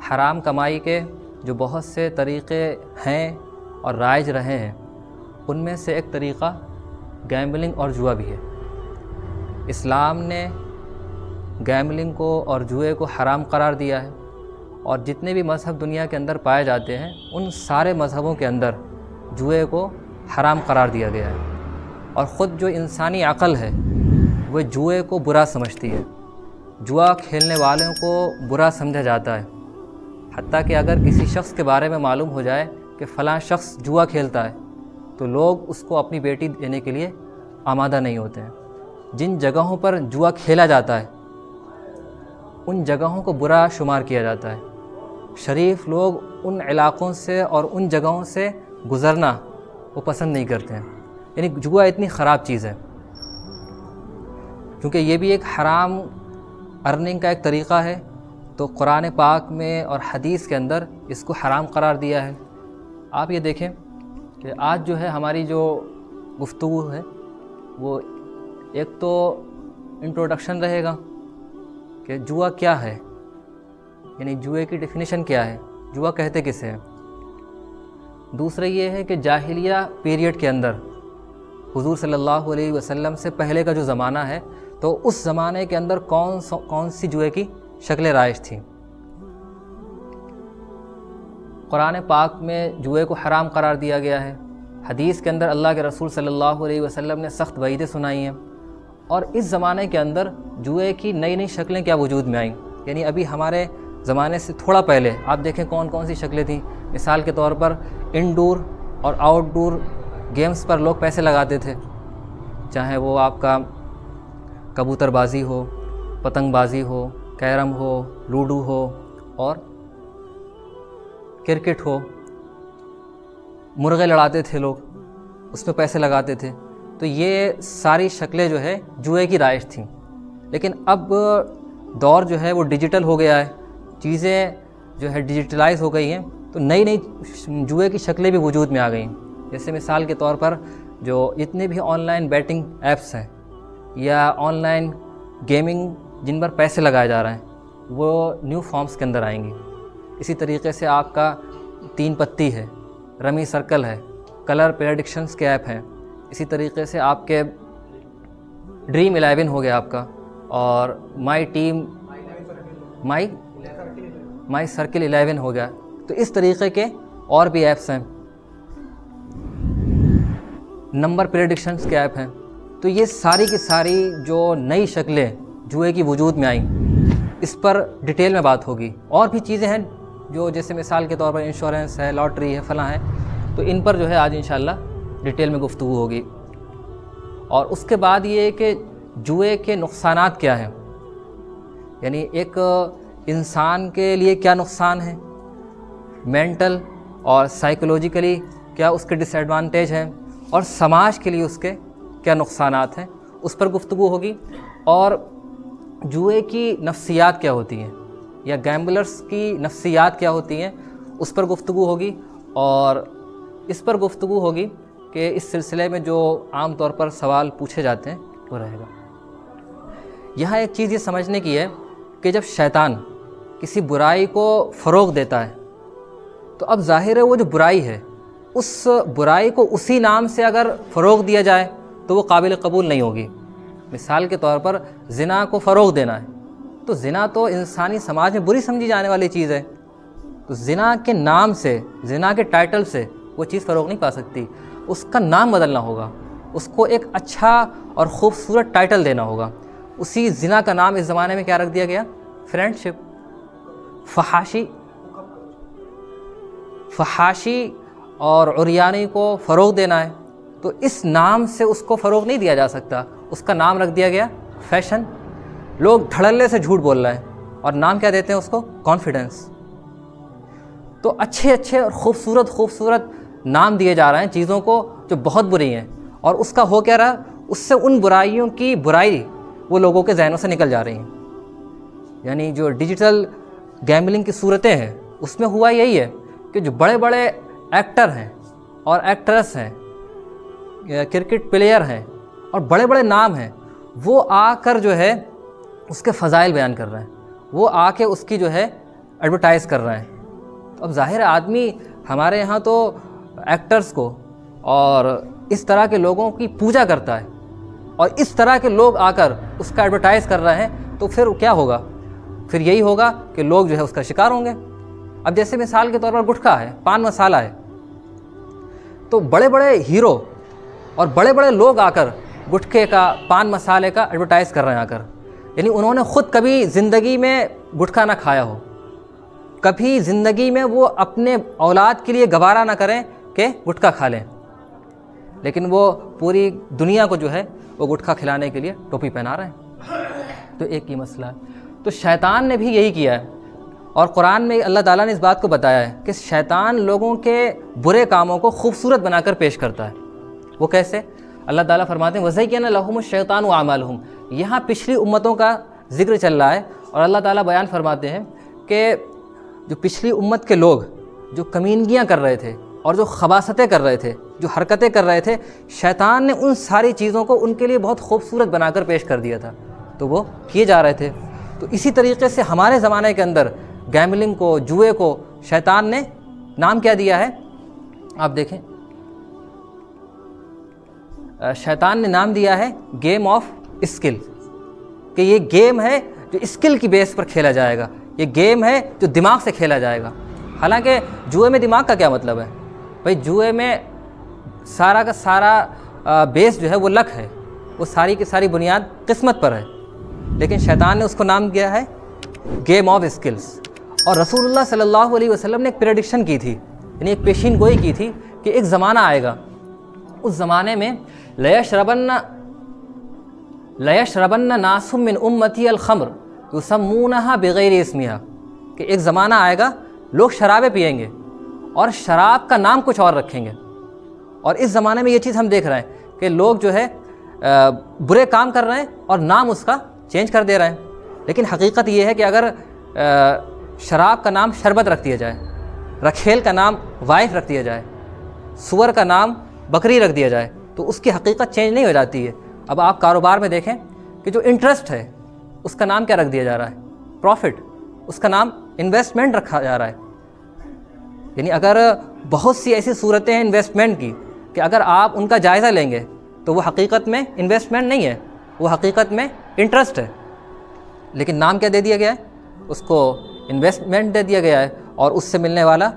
हराम कमाई के जो बहुत से तरीक़े हैं और राइज रहे हैं, उनमें से एक तरीक़ा गैम्बलिंग और जुआ भी है। इस्लाम ने गैम्बलिंग को और जुए को हराम करार दिया है, और जितने भी मज़हब दुनिया के अंदर पाए जाते हैं उन सारे मज़हबों के अंदर जुए को हराम करार दिया गया है। और ख़ुद जो इंसानी अक़ल है वह जुए को बुरा समझती है। जुआ खेलने वालों को बुरा समझा जाता है। हत्ता कि अगर किसी शख्स के बारे में मालूम हो जाए कि फ़लाँ शख्स जुआ खेलता है तो लोग उसको अपनी बेटी देने के लिए आमादा नहीं होते हैं। जिन जगहों पर जुआ खेला जाता है उन जगहों को बुरा शुमार किया जाता है। शरीफ लोग उन इलाक़ों से और उन जगहों से गुज़रना वो पसंद नहीं करते हैं। यानी जुआ इतनी ख़राब चीज़ है, क्योंकि ये भी एक हराम अर्निंग का एक तरीक़ा है। तो कुरान पाक में और हदीस के अंदर इसको हराम करार दिया है। आप ये देखें कि आज जो है हमारी जो गुफ्तगू है वो एक तो इंट्रोडक्शन रहेगा कि जुआ क्या है, यानी जुए की डेफिनेशन क्या है, जुआ कहते किसे हैं। दूसरा ये है कि जाहिलिया पीरियड के अंदर हुज़ूर सल्लल्लाहु अलैहि वसल्लम से पहले का जो ज़माना है, तो उस ज़माने के अंदर कौन सी जुए की शक्लें राइज थी। कुरान पाक में जुए को हराम करार दिया गया है। हदीस के अंदर अल्लाह के रसूल सल्लल्लाहु अलैहि वसल्लम ने सख्त वईदें सुनाई हैं। और इस ज़माने के अंदर जुए की नई नई शक्लें क्या वजूद में आईं। यानी अभी हमारे ज़माने से थोड़ा पहले आप देखें कौन कौन सी शक्लें थीं। मिसाल के तौर पर इंडोर और आउटडोर गेम्स पर लोग पैसे लगाते थे, चाहे वो आपका कबूतरबाजी हो, पतंगबाजी हो, कैरम हो, लूडो हो और क्रिकेट हो। मुर्गे लड़ाते थे लोग, उसमें पैसे लगाते थे। तो ये सारी शक्लें जो है जुए की राइज थी। लेकिन अब दौर जो है वो डिजिटल हो गया है, चीज़ें जो है डिजिटलाइज हो गई हैं, तो नई नई जुए की शक्लें भी वजूद में आ गई। जैसे मिसाल के तौर पर जो जितने भी ऑनलाइन बैटिंग ऐप्स हैं या ऑनलाइन गेमिंग जिन पर पैसे लगाए जा रहे हैं, वो न्यू फॉर्म्स के अंदर आएंगी। इसी तरीके से आपका 3 पत्ती है, रमी सर्कल है, कलर प्रेडिक्शंस के ऐप हैं। इसी तरीके से आपके ड्रीम 11 हो गया आपका, और माई सर्किल 11 हो गया। तो इस तरीके के और भी ऐप्स हैं, नंबर प्रेडिक्शंस के ऐप हैं। तो ये सारी की सारी जो नई शक्लें जुए की वजूद में आई, इस पर डिटेल में बात होगी। और भी चीज़ें हैं जो जैसे मिसाल के तौर पर इंश्योरेंस है, लॉटरी है, फलां है, तो इन पर जो है आज इंशाल्लाह डिटेल में गुफ्तगू होगी। और उसके बाद ये कि जुए के नुकसानात क्या हैं, यानी एक इंसान के लिए क्या नुकसान है, मेंटल और साइकोलॉजिकली क्या उसके डिसएडवांटेज हैं, और समाज के लिए उसके क्या नुकसानात हैं, उस पर गुफ्तगू होगी। और जुए की नफ्सियात क्या होती हैं या गैम्बलर्स की नफ्सियात क्या होती हैं, उस पर गुफ्तगू होगी। और इस पर गुफ्तगू होगी कि इस सिलसिले में जो आम तौर पर सवाल पूछे जाते हैं वो रहेगा। यहाँ एक चीज़ ये समझने की है कि जब शैतान किसी बुराई को फ़रोग़ देता है, तो अब ज़ाहिर है वो जो बुराई है उस बुराई को उसी नाम से अगर फ़रोग़ दिया जाए तो वो काबिल कबूल नहीं होगी। मिसाल के तौर पर ज़िना को फ़रोग़ देना है, तो ज़िना तो इंसानी समाज में बुरी समझी जाने वाली चीज़ है। तो ज़िना के नाम से, ज़िना के टाइटल से वो चीज़ फ़रोग़ नहीं पा सकती। उसका नाम बदलना होगा, उसको एक अच्छा और ख़ूबसूरत टाइटल देना होगा। उसी ज़िना का नाम इस ज़माने में क्या रख दिया गया, फ्रेंडशिप। फहाशी और उरियानी को फ़रोग़ देना है, तो इस नाम से उसको फ़रोग़ नहीं दिया जा सकता। उसका नाम रख दिया गया फैशन। लोग धड़ल्ले से झूठ बोल रहे हैं और नाम क्या देते हैं उसको, कॉन्फिडेंस। तो अच्छे अच्छे और खूबसूरत नाम दिए जा रहे हैं चीज़ों को जो बहुत बुरी हैं, और उसका हो क्या रहा, उससे उन बुराइयों की बुराई वो लोगों के जहनों से निकल जा रही हैं। यानी जो डिजिटल गैम्बलिंग की सूरतें हैं उसमें हुआ यही है कि जो बड़े बड़े एक्टर हैं और एक्ट्रेस हैं, क्रिकेट प्लेयर हैं और बड़े बड़े नाम हैं, वो आकर जो है उसके फ़ज़ाइल बयान कर रहे हैं। वो आके उसकी जो है एडवर्टाइज़ कर रहे हैं। तो अब ज़ाहिर आदमी हमारे यहाँ तो एक्टर्स को और इस तरह के लोगों की पूजा करता है, और इस तरह के लोग आकर उसका एडवर्टाइज़ कर रहे हैं, तो फिर क्या होगा? फिर यही होगा कि लोग जो है उसका शिकार होंगे। अब जैसे मिसाल के तौर पर गुटखा है, पान मसाला है, तो बड़े बड़े हीरो और बड़े बड़े लोग आकर गुटखे का, पान मसाले का एडवर्टाइज़ कर रहे हैं आकर। यानी उन्होंने ख़ुद कभी ज़िंदगी में गुटखा ना खाया हो, कभी ज़िंदगी में वो अपने औलाद के लिए गवारा ना करें कि गुटखा खा लें, लेकिन वो पूरी दुनिया को जो है वो गुटखा खिलाने के लिए टोपी पहना रहे हैं। तो एक ही मसला है। तो शैतान ने भी यही किया है, और कुरान में अल्लाह ताला ने इस बात को बताया है कि शैतान लोगों के बुरे कामों को खूबसूरत बनाकर पेश करता है। वो कैसे? अल्लाह ताला फरमाते हैं वज़य्यना लहुमुश शैतानु अमालहुम। यहाँ पिछली उम्मतों का जिक्र चल रहा है, और अल्लाह ताला बयान फरमाते हैं कि जो पिछली उम्मत के लोग जो कमीनगियाँ कर रहे थे और जो खबासतें कर रहे थे, जो हरकतें कर रहे थे, शैतान ने उन सारी चीज़ों को उनके लिए बहुत खूबसूरत बनाकर पेश कर दिया था, तो वो किए जा रहे थे। तो इसी तरीके से हमारे ज़माने के अंदर गैमलिंग को, जुए को शैतान ने नाम क्या दिया है? आप देखें, शैतान ने नाम दिया है गेम ऑफ स्किल, कि ये गेम है जो स्किल की बेस पर खेला जाएगा, ये गेम है जो दिमाग से खेला जाएगा। हालांकि जुए में दिमाग का क्या मतलब है भाई? जुए में सारा का सारा बेस जो है वो लक है, वो सारी की सारी बुनियाद किस्मत पर है, लेकिन शैतान ने उसको नाम दिया है गेम ऑफ स्किल्स। और रसूलुल्लाह सल्लल्लाहु अलैहि वसल्लम ने एक प्रेडिक्शन की थी, यानी एक पेशीन गोई की थी कि एक ज़माना आएगा, उस ज़माने में लयशरबन्न नासुम मिन उम्मती अल खम्र युसम्मूनहा बिगैरि इस्मिहा, कि एक ज़माना आएगा लोग शराबें पिएंगे और शराब का नाम कुछ और रखेंगे। और इस ज़माने में ये चीज़ हम देख रहे हैं कि लोग जो है बुरे काम कर रहे हैं और नाम उसका चेंज कर दे रहे हैं। लेकिन हकीकत ये है कि अगर शराब का नाम शरबत रख दिया जाए, रखेल का नाम वाइफ रख दिया जाए, सुअर का नाम बकरी रख दिया जाए, तो उसकी हकीकत चेंज नहीं हो जाती है। अब आप कारोबार में देखें कि जो इंटरेस्ट है उसका नाम क्या रख दिया जा रहा है? प्रॉफिट। उसका नाम इन्वेस्टमेंट रखा जा रहा है। यानी अगर बहुत सी ऐसी सूरतें हैं इन्वेस्टमेंट की कि अगर आप उनका जायज़ा लेंगे तो वो हकीकत में इन्वेस्टमेंट नहीं है, वो हकीकत में इंटरेस्ट है, लेकिन नाम क्या दे दिया गया है? उसको इन्वेस्टमेंट दे दिया गया है, और उससे मिलने वाला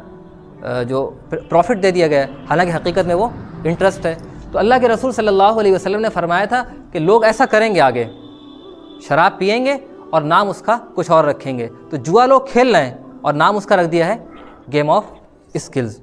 जो प्रॉफिट दे दिया गया है, हालांकि हकीकत में वो इंटरेस्ट है। तो अल्लाह के रसूल सल्लल्लाहु अलैहि वसल्लम ने फरमाया था कि लोग ऐसा करेंगे, आगे शराब पिएंगे और नाम उसका कुछ और रखेंगे। तो जुआ लोग खेल रहे हैं और नाम उसका रख दिया है गेम ऑफ स्किल्स।